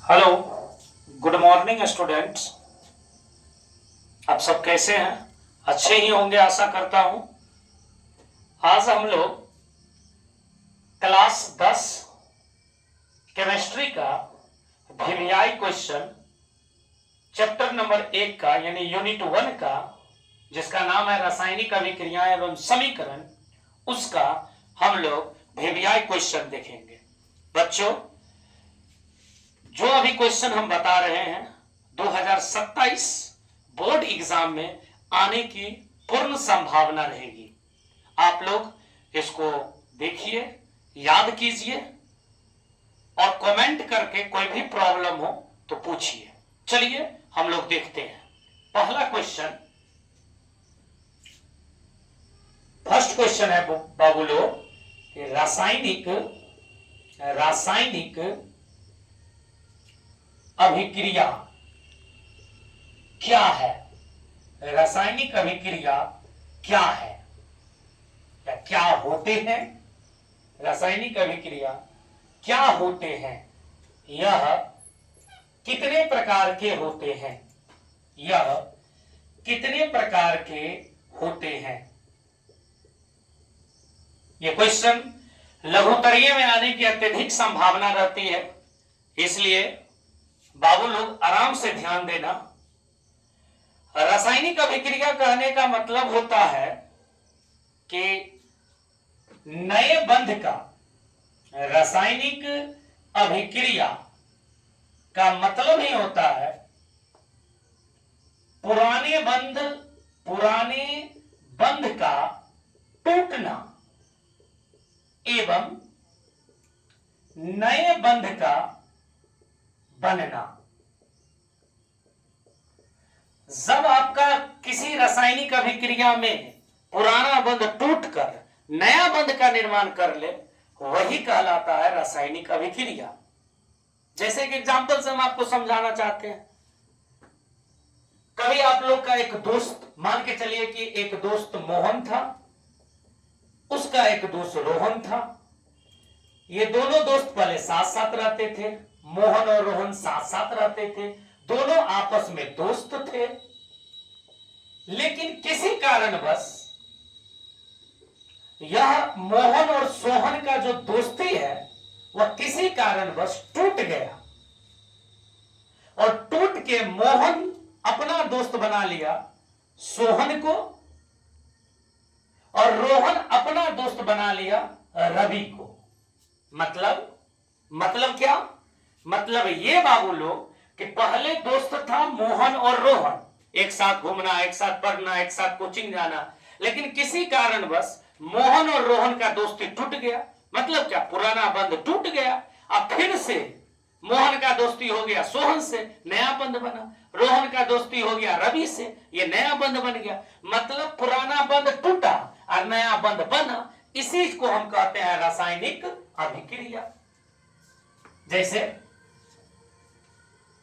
Hello, good morning students. आप सब कैसे हैं? अच्छे ही होंगे आशा करता हूं। आज हम लोग क्लास 10 केमिस्ट्री का वीवीआई क्वेश्चन चैप्टर नंबर 1 का यानी यूनिट 1 का, जिसका नाम है रासायनिक अभिक्रियाएं एवं समीकरण, उसका हम लोग वीवीआई क्वेश्चन देखेंगे। बच्चों, जो अभी क्वेश्चन हम बता रहे हैं 2027 बोर्ड एग्जाम में आने की पूर्ण संभावना रहेगी। आप लोग इसको देखिए, याद कीजिए और कमेंट करके कोई भी प्रॉब्लम हो तो पूछिए। चलिए हम लोग देखते हैं। पहला क्वेश्चन, फर्स्ट क्वेश्चन है बाबू लोग, रासायनिक अभिक्रिया क्या है? रासायनिक अभिक्रिया क्या है या क्या होते हैं? रासायनिक अभिक्रिया क्या होते हैं? यह कितने प्रकार के होते हैं? यह कितने प्रकार के होते हैं? यह क्वेश्चन लघुत्तरीय में आने की अत्यधिक संभावना रहती है, इसलिए बाबू लोग आराम से ध्यान देना। रासायनिक अभिक्रिया कहने का मतलब होता है कि नए बंध का, रासायनिक अभिक्रिया का मतलब ही होता है पुराने बंध का टूटना एवं नए बंध का बनना। जब आपका किसी रासायनिक अभिक्रिया में पुराना बंध टूटकर नया बंध का निर्माण कर ले, वही कहलाता है रासायनिक अभिक्रिया। जैसे कि एग्जांपल से हम आपको समझाना चाहते हैं। कभी आप लोग का एक दोस्त, मान के चलिए कि एक दोस्त मोहन था, उसका एक दोस्त रोहन था। ये दोनों दोस्त पहले साथ साथ रहते थे, मोहन और रोहन साथ साथ रहते थे, दोनों आपस में दोस्त थे। लेकिन किसी कारणवश यह मोहन और सोहन का जो दोस्ती है वह किसी कारणवश टूट गया, और टूट के मोहन अपना दोस्त बना लिया सोहन को, और रोहन अपना दोस्त बना लिया रवि को। मतलब क्या? मतलब ये बाबू लोग कि पहले दोस्त था मोहन और रोहन, एक साथ घूमना, एक साथ पढ़ना, एक साथ कोचिंग जाना, लेकिन किसी कारणवश मोहन और रोहन का दोस्ती टूट गया। मतलब क्या? पुराना बंध टूट गया। अब फिर से मोहन का दोस्ती हो गया सोहन से, नया बंध बना। रोहन का दोस्ती हो गया रवि से, ये नया बंध बन गया। मतलब पुराना बंध टूटा और नया बंध बना। इसी को हम कहते हैं रासायनिक अभिक्रिया।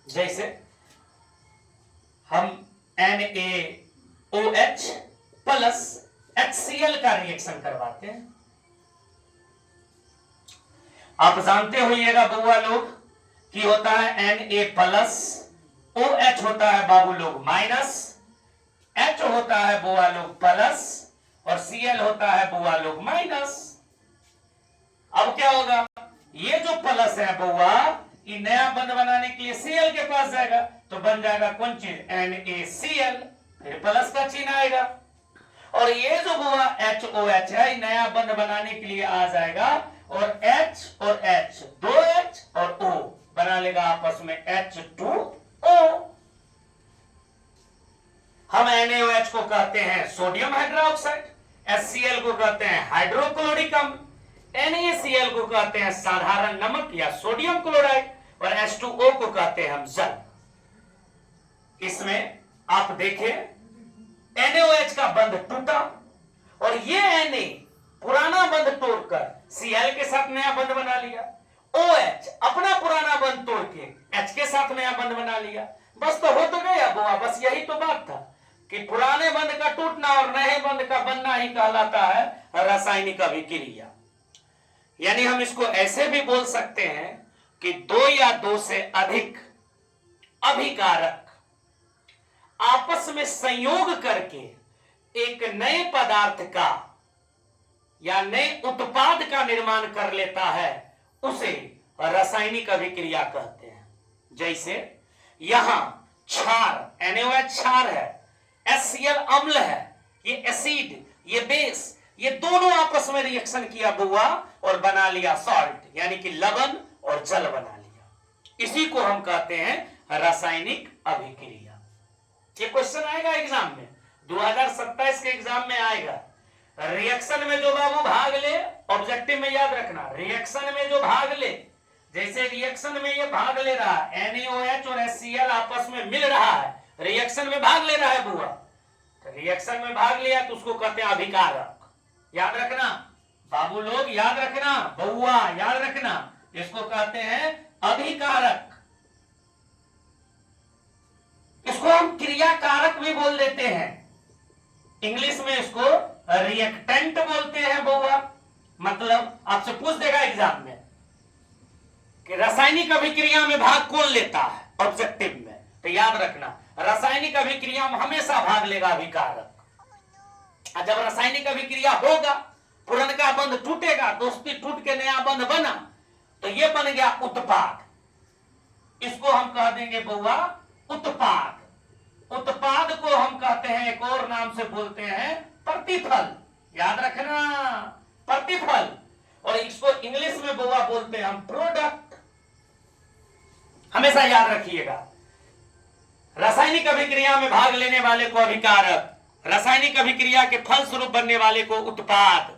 जैसे हम NaOH प्लस HCl का रिएक्शन करवाते हैं। आप जानते होइएगा बुआ लोग कि होता है Na प्लस, OH होता है बाबू लोग माइनस, H होता है बुआ लोग प्लस और Cl होता है बुआ लोग माइनस। अब क्या होगा? ये जो प्लस है बुआ, ये नया बंध बनाने के लिए Cl के पास जाएगा तो बन जाएगा कौन चीज? NaCl, फिर प्लस का चिन्ह आएगा। और ये जो बुआ HOH है, ये नया बंध बनाने के लिए आ जाएगा और H और H, दो H और O बना लेगा आपस में H2O। हम NaOH को कहते हैं सोडियम हाइड्रोक्साइड, HCl को कहते हैं हाइड्रोक्लोरिक अम्ल, NaCl को कहते हैं साधारण नमक या सोडियम क्लोराइड, और H2O को कहते हैं हम जल। इसमें आप देखें NaOH का बंध टूटा और ये Na पुराना बंध तोड़कर Cl के साथ नया बंध बना लिया। OH अपना पुराना बंध तोड़ के H के साथ नया बंध बना लिया। बस तो हो तो गया बुआ, बस यही तो बात था कि पुराने बंध का टूटना और नए बंध का बनना ही कहलाता है रासायनिक अभिक्रिया। यानी हम इसको ऐसे भी बोल सकते हैं कि दो या दो से अधिक अभिकारक आपस में संयोग करके एक नए पदार्थ का या नए उत्पाद का निर्माण कर लेता है, उसे रासायनिक अभिक्रिया कहते हैं। जैसे यहां क्षार, NaOH क्षार है, HCl अम्ल है, ये एसिड, ये बेस, ये दोनों आपस में रिएक्शन किया बुआ और बना लिया सॉल्ट, यानी कि लवण और जल बना लिया। इसी को हम कहते हैं रासायनिक अभिक्रिया। ये क्वेश्चन आएगा एग्जाम में, 2027 के एग्जाम में आएगा। रिएक्शन में जो बाबू भाग ले, ऑब्जेक्टिव में याद रखना, रिएक्शन में जो भाग ले, जैसे रिएक्शन में ये भाग ले रहा है, NaOH और HCl आपस में मिल रहा है, रिएक्शन में भाग ले रहा है बुआ, तो रिएक्शन में भाग लिया तो उसको कहते हैं अभिकारक। याद रखना बाबू लोग, याद रखना बउआ, याद रखना, इसको कहते हैं अभिकारक। इसको हम क्रियाकारक भी बोल देते हैं, इंग्लिश में इसको रिएक्टेंट बोलते हैं बउआ। मतलब आपसे पूछ देगा एग्जाम में कि रासायनिक अभिक्रिया में भाग कौन लेता है ऑब्जेक्टिव में, तो याद रखना रासायनिक अभिक्रिया में हमेशा भाग लेगा अभिकारक। और जब रासायनिक अभिक्रिया होगा, पुरनका बंध टूटेगा, दोस्ती टूट के नया बंध बना, तो ये बन गया उत्पाद। इसको हम कह देंगे बउआ उत्पाद। उत्पाद को हम कहते हैं, एक और नाम से बोलते हैं प्रतिफल। याद रखना प्रतिफल। और इसको इंग्लिश में बउआ बोलते हैं हम प्रोडक्ट। हमेशा याद रखिएगा, रासायनिक अभिक्रिया में भाग लेने वाले को अभिकारक, रासायनिक अभिक्रिया के फल स्वरूप बनने वाले को उत्पाद,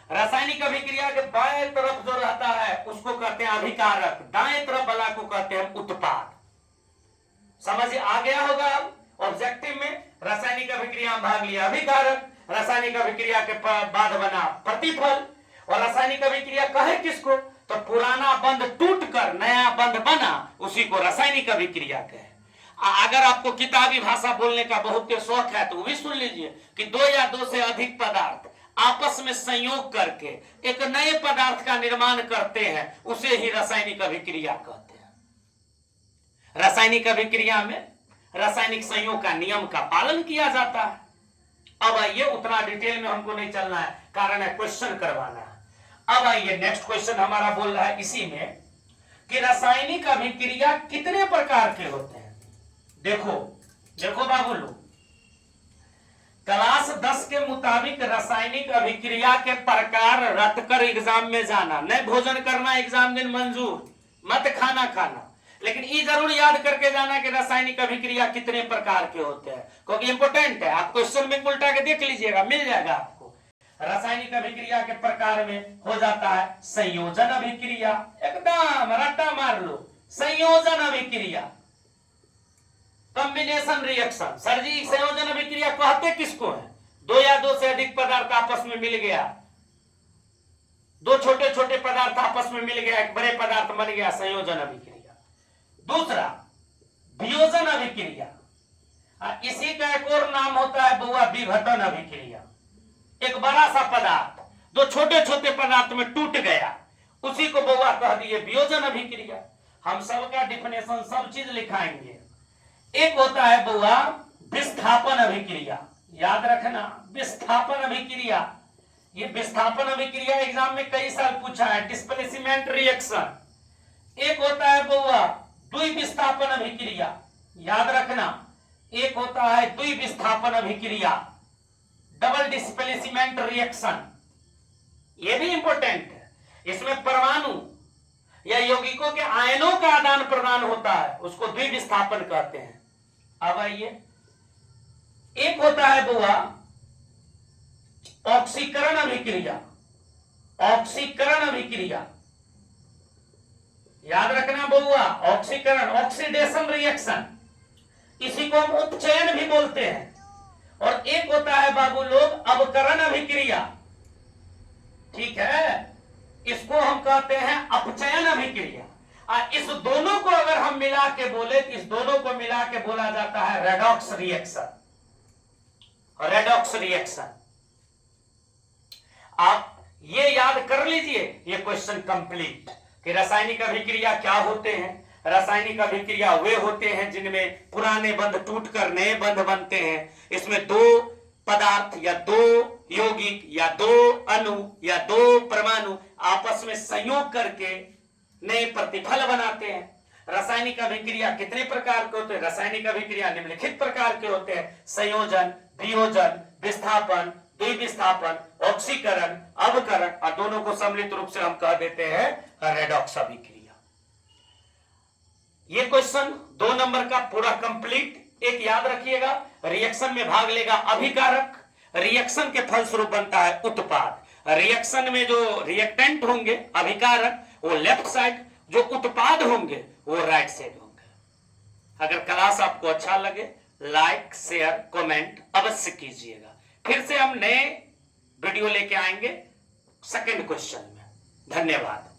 रासायनिक अभिक्रिया के बाएं तरफ जो रहता है उसको कहते हैं अभिकारक, दाएं तरफ वाला को कहते हैं उत्पाद। समझ आ गया होगा। अब ऑब्जेक्टिव में रासायनिक अभिक्रिया में भाग लिया अभिकारक, रासायनिक अभिक्रिया के बाद बना प्रतिफल। और रासायनिक अभिक्रिया कहे किसको, तो पुराना बंध टूटकर नया बंध बना, उसी को रासायनिक अभिक्रिया कहे। अगर आपको किताबी भाषा बोलने का बहुत शौक है तो भी सुन लीजिए कि दो या दो से अधिक पदार्थ आपस में संयोग करके एक नए पदार्थ का निर्माण करते हैं, उसे ही रासायनिक अभिक्रिया कहते हैं। रासायनिक अभिक्रिया में रासायनिक संयोग का नियम का पालन किया जाता है। अब आइए, उतना डिटेल में हमको नहीं चलना है, कारण है क्वेश्चन करवाना है। अब आइए, नेक्स्ट क्वेश्चन हमारा बोल रहा है इसी में कि रासायनिक अभिक्रिया कितने प्रकार के होते हैं। देखो देखो बाबू लोग, क्लास 10 के मुताबिक रासायनिक अभिक्रिया के प्रकार रट कर एग्जाम में जाना, नहीं भोजन करना एग्जाम दिन मंजूर, मत खाना खाना, लेकिन ये जरूर याद करके जाना कि रासायनिक अभिक्रिया कितने प्रकार के होते हैं, क्योंकि इंपोर्टेंट है। आप क्वेश्चन में उल्टा के देख लीजिएगा, मिल जाएगा आपको। रासायनिक अभिक्रिया के प्रकार में हो जाता है संयोजन अभिक्रिया, एकदम रट्टा मार लो, संयोजन अभिक्रिया, कॉम्बिनेशन रिएक्शन। सर जी संयोजन अभिक्रिया कहते किसको है, दो या दो से अधिक पदार्थ आपस में मिल गया, दो छोटे छोटे पदार्थ आपस में मिल गया, एक बड़े पदार्थ बन गया, संयोजन अभिक्रिया। दूसरा वियोजन अभिक्रिया, इसी का एक और नाम होता है बउआ विघटन अभिक्रिया। एक बड़ा सा पदार्थ दो छोटे छोटे पदार्थ में टूट गया, उसी को बउआ कह दिए वियोजन अभिक्रिया। हम सबका डिफिनेशन सब चीज लिखाएंगे। एक होता है बउआ विस्थापन अभिक्रिया, याद रखना विस्थापन अभिक्रिया। ये विस्थापन अभिक्रिया एग्जाम में कई साल पूछा है, डिस्प्लेसमेंट रिएक्शन। एक होता है बउआ द्विविस्थापन अभिक्रिया, याद रखना एक होता है द्विविस्थापन अभिक्रिया, डबल डिस्प्लेसमेंट रिएक्शन। ये भी इंपॉर्टेंट है, इसमें परमाणु या यौगिकों के आयनों का आदान प्रदान होता है, उसको द्विविस्थापन कहते हैं। अब आइए, एक होता है बुआ ऑक्सीकरण अभिक्रिया, ऑक्सीकरण अभिक्रिया, याद रखना बुआ ऑक्सीकरण, ऑक्सीडेशन रिएक्शन, इसी को हम उपचयन भी बोलते हैं। और एक होता है बाबू लोग अवकरण अभिक्रिया, ठीक है, इसको हम कहते हैं अपचयन अभिक्रिया। इस दोनों को अगर हम मिला के बोले तो इस दोनों को मिला के बोला जाता है रेडॉक्स रिएक्शन, रेडॉक्स रिएक्शन। आप ये याद कर लीजिए, ये क्वेश्चन कंप्लीट। कि रासायनिक अभिक्रिया क्या होते हैं। रासायनिक अभिक्रिया वे होते हैं जिनमें पुराने बंध टूटकर नए बंध बनते हैं। इसमें दो पदार्थ या दो यौगिक या दो अणु या दो परमाणु आपस में संयोग करके नए प्रतिफल बनाते हैं। रासायनिक अभिक्रिया कितने प्रकार के होते हैं? रासायनिक अभिक्रिया निम्नलिखित प्रकार के होते हैं: संयोजन, वियोजन, विस्थापन, द्विविस्थापन, ऑक्सीकरण, अवकरण, और दोनों को सम्मिलित रूप से हम कह देते हैं रेडॉक्स अभिक्रिया। ये क्वेश्चन 2 नंबर का पूरा कंप्लीट। एक याद रखिएगा, रिएक्शन में भाग लेगा अभिकारक, रिएक्शन के फलस्वरूप बनता है उत्पाद। रिएक्शन में जो रिएक्टेंट होंगे अभिकारक वो लेफ्ट साइड, जो उत्पाद होंगे वो राइट साइड होंगे। अगर क्लास आपको अच्छा लगे लाइक शेयर कमेंट अवश्य कीजिएगा। फिर से हम नए वीडियो लेके आएंगे सेकंड क्वेश्चन में। धन्यवाद।